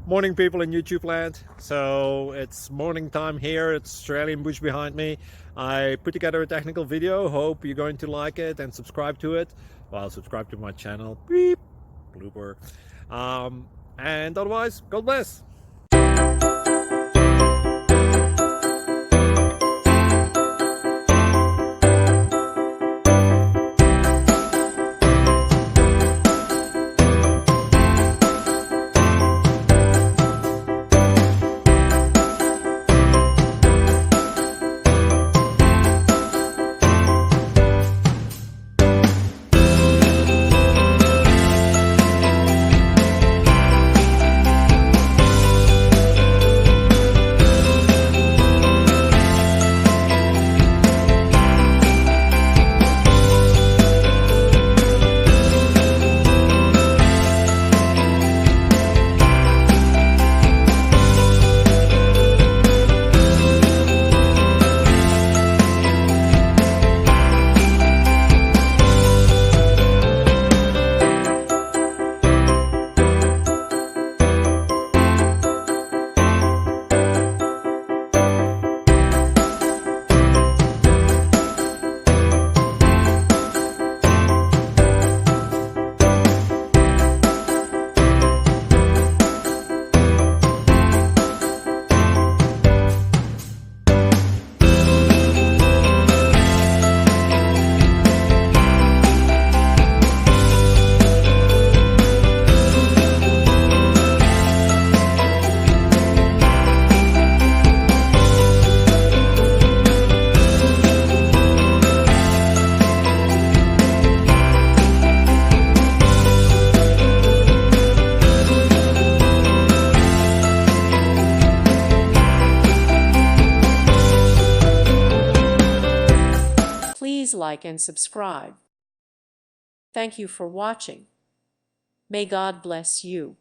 Morning, people in YouTube land. So it's morning time here. It's Australian bush behind me. I put together a technical video. Hope you're going to like it and subscribe to it. Well, subscribe to my channel. Beep. Blooper. And otherwise, God bless. Please like and subscribe. Thank you for watching. May God bless you.